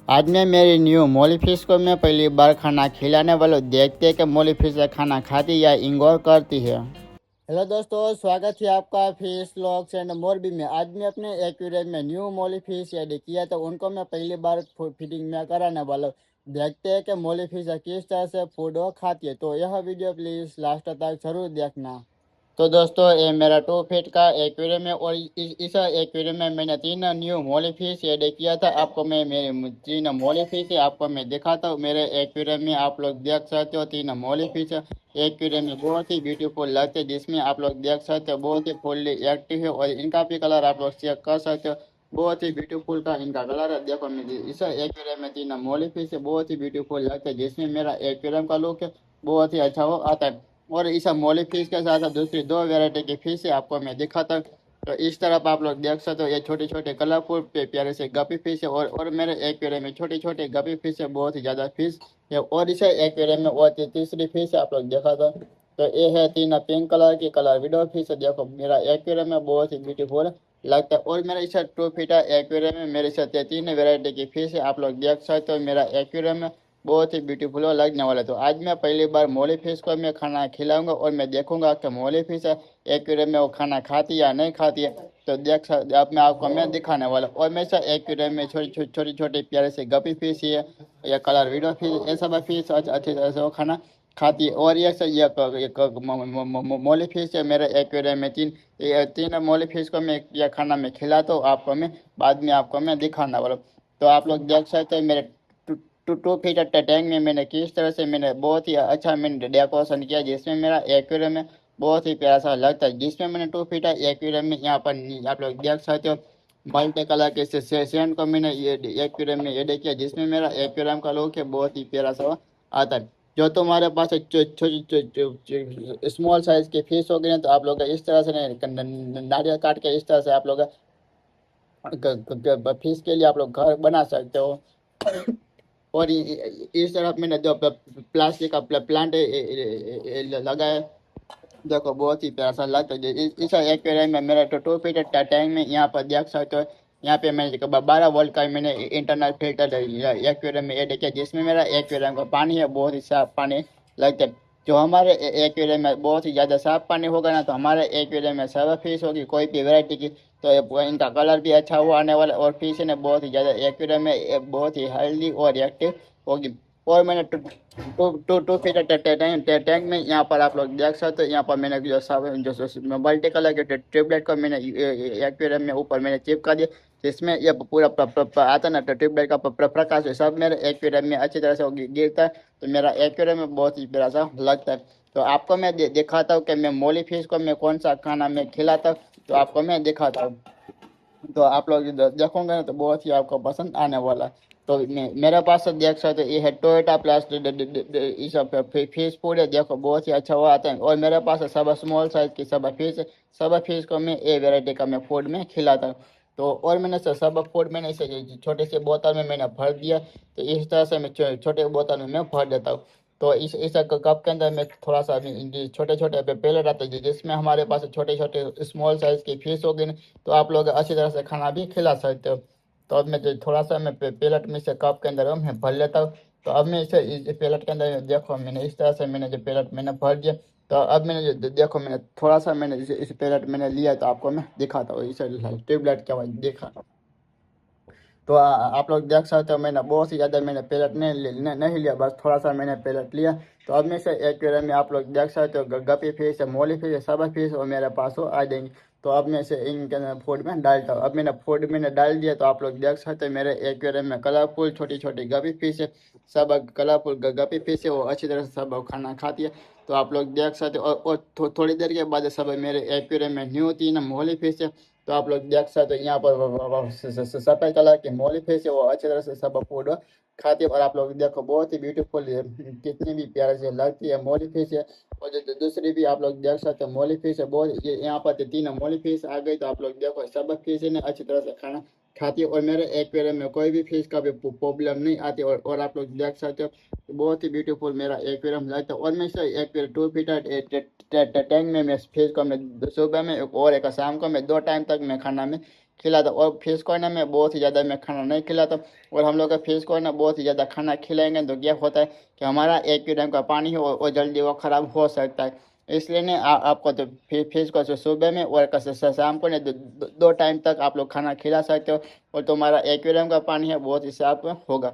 आज मैं मेरी न्यू मोली फिश को मैं पहली बार खाना खिलाने वालों। देखते हैं कि मोली फिश खाना खाती या इंगोर करती है। हेलो दोस्तों, स्वागत है आपका फिश व्लॉग्स एंड मोरबी में। आज मैं अपने एक्वेरियम में न्यू मोली फिश ऐड किया तो उनको मैं पहली बार फीडिंग में कराने वाला हूँ। देखते हैं कि मोली फिश किस तरह से फूड खाती है। तो यह वीडियो प्लीज़ लास्ट तक जरूर देखना। तो दोस्तों, ये मेरा 2 फीट का एक्वेरियम है और इस एक्वेरियम में मैंने 3 न्यू मोली फिश ऐड किया था। आपको मैं मेरे 3 मोली फिश है आपको मैं दिखाता हूँ। मेरे एक्वेरियम में आप लोग देख सकते हो 3 मोली फिश एक्वेरियम में बहुत ही ब्यूटीफुल लगते हैं, जिसमें आप लोग देख सकते हो बहुत ही फुल्ली एक्टिव है और इनका भी कलर आप लोग चेक कर सकते हो। बहुत ही ब्यूटीफुल का इनका कलर है। देखो मैं इस एक्वेरियम में 3 मोली फिश है बहुत ही ब्यूटीफुल लगता है, जिसमें मेरा एक्वेरियम का लुक बहुत ही अच्छा हो आता है। और इस मोली फिश के साथ दूसरी 2 वैरायटी की फिश है आपको मैं दिखाता हूँ। तो इस तरफ आप लोग देख सकते हो ये छोटे छोटे कलरफुल प्यारे से गपी फिश है और मेरे एक्वेरियम में छोटे छोटे गपी फिश है बहुत ही ज़्यादा फिश है। और इसे एक्वेरियम में और तीसरी फिश है आप लोग देखा था। तो ये है 3 पिंक कलर की कलर विडो फिश है। देखो मेरा एक्वेरियम में बहुत ही ब्यूटीफुल लगता है। और मेरा इसे 2 फीट एक्वेरियम में मेरे साथ 3 वैरायटी की फिश है आप लोग देख सकते हो। मेरा एक्वेरियम में बहुत ही ब्यूटीफुल लगने वाला है। तो आज मैं पहली बार मोली फिश को मैं खाना खिलाऊंगा और मैं देखूंगा कि मोली फिश एक्वेरियम में वो खाना खाती या नहीं खाती है। तो देख सकते अब मैं दिखाने वाला हूँ। और मैं सर एक्वेरियम में छोटी छोटी प्यारे से गपी फिश है या कलर विडो फिश ये सब फिश अच्छी तरह से वो खाना खाती है। और ये सर ये मोली फिश है मेरे एक्वेरियम में 3 मोली फिश को मैं यह खाना मैं खिलाता हूँ आपको मैं बाद में आपको मैं दिखाने वाला हूँ। तो आप लोग देख सकते हैं मेरे 2 फीट टैंक में मैंने किस तरह से मैंने बहुत ही अच्छा मैंने डेकोरेशन किया, जिसमें मेरा एक्वेरियम में बहुत ही प्यारा सा लगता है। जिसमें मैंने 2 फीट एक्वेरियम में यहाँ पर आप लोग देख सकते हो मल्टी कलर के सेंट को मैंने ये एक्वेरियम में ऐड किया, जिसमें मेरा एक्वेरियम का लुक है बहुत ही प्यारा सा आता है। जो तुम्हारे पास छोटी स्मॉल साइज की फिश हो गई तो आप लोग इस तरह से नारियल काट के इस तरह से आप लोग फिश के लिए आप लोग घर बना सकते हो। और इस तरफ मैंने जो प्लास्टिक का प्लांट लगाया देखो बहुत ही प्यारा सा लगता है। इस एक्वेरियम में मेरा 2 फीट टैंक में यहाँ पर देख सकते हो। यहाँ पे मैंने 12 वोल्ट का मैंने इंटरनल फिल्टर एक्वेरियम में ऐड किया, जिसमें मेरा एक्वेरियम का पानी है बहुत ही साफ पानी लगता है। जो हमारे एक्वेरियम में बहुत ही ज़्यादा साफ पानी होगा ना तो हमारे एक्वेरियम में सब फिश होगी कोई भी वैरायटी की। तो इनका कलर भी अच्छा हुआ आने वाला और फिश ने बहुत ही ज़्यादा एक्वेरियम में बहुत ही हेल्दी और एक्टिव होगी। और मैंने टू फीट टैंक में यहाँ पर आप लोग देख सकते हो। यहाँ पर मैंने जो मल्टी कलर के ट्यूबलाइट को मैंने एक्वेरियम में ऊपर मैंने चिपका दिया, जिसमें ये पूरा आता ना तो ट्यूबलाइट का प्रकाश है सब मेरे एक्वेरियम में अच्छी तरह से गिरता है। तो मेरा एक्वेरियम में बहुत ही प्यारा सा लगता है। तो आपको मैं दिखाता हूँ कि मैं मोली फिश को मैं कौन सा खाना मैं खिलाता हूँ। तो आपको मैं दिखाता हूँ। तो आप लोग देखोगे ना तो बहुत ही आपको पसंद आने वाला है। तो मेरे पास से देख सकते हो ये है टोयोटा प्लस इस फिश फूड है। देखो बहुत ही अच्छा वो आता है। और मेरे पास है सब स्मॉल साइज की सब फिश है। सब फिश को मैं ए वेराइटी का मैं फूड में खिलाता हूँ। तो और मैंने सब फूड मैंने इसे छोटे से बोतल में मैंने भर दिया। तो इस तरह से मैं छोटे बोतल में मैं भर देता हूँ। तो इस कप के अंदर में थोड़ा सा छोटे छोटे पेले रहते हैं, जिसमें हमारे पास छोटे छोटे स्मॉल साइज की फिश हो गई। तो आप लोग अच्छी तरह से खाना भी खिला सकते हो। तो अब मैं थोड़ा सा मैं पेलेट में से कप के अंदर मैं भर लेता हूँ। तो अब मैं इसे इस पेलेट के अंदर देखो मैंने इस तरह से मैंने जो पेलेट मैंने भर दिया। तो अब मैंने देखो मैंने थोड़ा सा मैंने इस पेलेट मैंने लिया तो आपको मैं दिखाता हूँ इसे ट्यूबलाइट के बाद देखा। तो आप लोग देख सकते हो मैंने बहुत ही ज़्यादा मैंने पैलेट नहीं लिया, बस थोड़ा सा मैंने पैलेट लिया। तो अब में से एक्वेरियम में आप लोग देख सकते हो गपी फिश है मोली फिश है सब फिश और मेरे पास वो आ जाएंगे। तो अब मैं से इनके अंदर फूड में डालता हूँ। अब मैंने फूड मैंने डाल दिया तो आप लोग देख सकते हो मेरे एक्वेरियम में कलरफुल छोटी छोटी गपी फिश है। सब कलरफुल गपी फिश है वो अच्छी तरह से सब खाना खाती है। तो आप लोग देख सकते हो और थोड़ी देर के बाद सब मेरे एक्वेरियम में न्यू 3 मोली फिश है। तो आप लोग देख सकते हो यहाँ पर सफेद कलर की मोली फिश है वो अच्छी तरह से सब फूड खाती है। और आप लोग देखो बहुत ही ब्यूटीफुल है, कितनी भी प्यारे से लगती है मोली फिश है। और जो दूसरी भी आप लोग देख सकते हो मोली फिश है बहुत यहाँ पर 3 मोली फिश आ गई। तो आप लोग देखो सब फिश ने अच्छी तरह से खाना खाती है और मेरे एक्वेरियम में कोई भी फिश का भी प्रॉब्लम नहीं आती। और आप लोग देख सकते हो बहुत ही ब्यूटीफुल मेरा एक्वेरियम लगता है। और मैं इसे एक्वेरियम 2 फीट टैंक में मैं फिश को मैं सुबह में और एक शाम को मैं 2 टाइम तक मैं खाना में खिलाता हूँ। और फिश को ना मैं बहुत ही ज़्यादा मैं खाना नहीं खिलाता, और हम लोग का फिश को ना बहुत ही ज़्यादा खाना खिलाएंगे तो क्या होता है कि हमारा एक्वेरियम का पानी है वो जल्दी वो ख़राब हो सकता है। इसलिए ना आपको तो फिश को तो सुबह में और शाम को ना दो टाइम तक आप लोग खाना खिला सकते हो, और तुम्हारा एक्वेरियम का पानी है बहुत ही साफ होगा।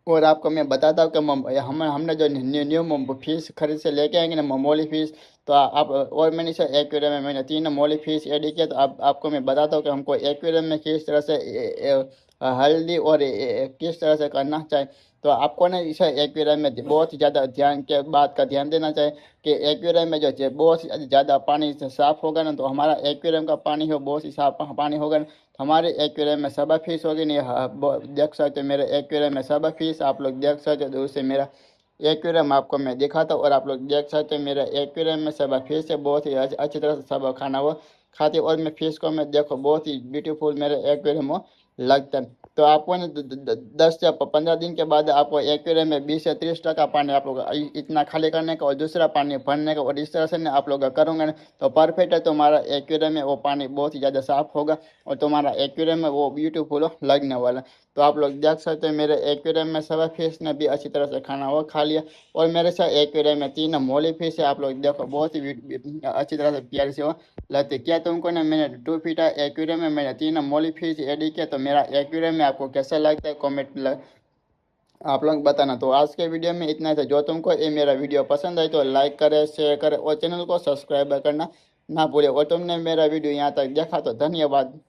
और आपको मैं बताता हूँ कि हमने जो न्यू फिश खरीद से लेके आएंगे ना मोली फिश, तो आप और मैंने इसे एक्वेरियम में मैंने 3 मोली फिश ऐड किया। तो आपको मैं बताता हूँ कि हमको एक्वेरियम में किस तरह से हेल्दी और किस तरह से करना चाहिए। तो आपको ना इसे एक्वेरियम में बहुत ही ज़्यादा ध्यान के बात का ध्यान देना चाहिए कि एक्वेरियम में जो है बहुत ही ज़्यादा पानी से साफ होगा ना, तो हमारा एक्वेरियम का पानी है बहुत ही साफ पानी होगा ना, हमारे एक्वेरियम में सब फिश होगी नहीं। देख सकते हो मेरे एक्वेरियम में सब फिश आप लोग देख सकते हो। दूर से मेरा एक्वेरियम आपको मैं दिखाता हूँ, और आप लोग देख सकते हो मेरे एक्वेरियम में सब फिश है बहुत ही अच्छी तरह से सब खाना वो खाते हैं। और मैं फिश को मैं देखो बहुत ही ब्यूटीफुल मेरे एक्वेरियम में लगता है। तो आपको ना 10 से 15 दिन के बाद आपको एक्वेरियम में 20 से 30% पानी आप लोग इतना खाली करने का और दूसरा पानी भरने का, और इस तरह से ना आप लोग करोगे ना तो परफेक्ट है, तुम्हारा एक्वेरियम में वो पानी बहुत ही ज़्यादा साफ होगा, और तुम्हारा एक्वेरियम में वो ब्यूटीफुल लगने वाला है। तो आप लोग देख सकते हैं मेरे एक्वेरियम में सब फिश ने भी अच्छी तरह से खाना वो खा लिया। और मेरे साथ एक्वेरियम में 3 मोली फिश है, आप लोग देखो बहुत ही अच्छी तरह से प्यारी से वो लगती है। क्या तुमको ना मैंने 2 फीट एक्वेरियम में मैंने 3 मोली फिश एड किया, तो मेरा एक्वेरियम में आपको कैसा लगता है कॉमेंट आप लोग बताना। तो आज के वीडियो में इतना था। जो तुमको ये मेरा वीडियो पसंद आए तो लाइक करे, शेयर करे और चैनल को सब्सक्राइब करना ना भूले। और तुमने मेरा वीडियो यहाँ तक देखा तो धन्यवाद।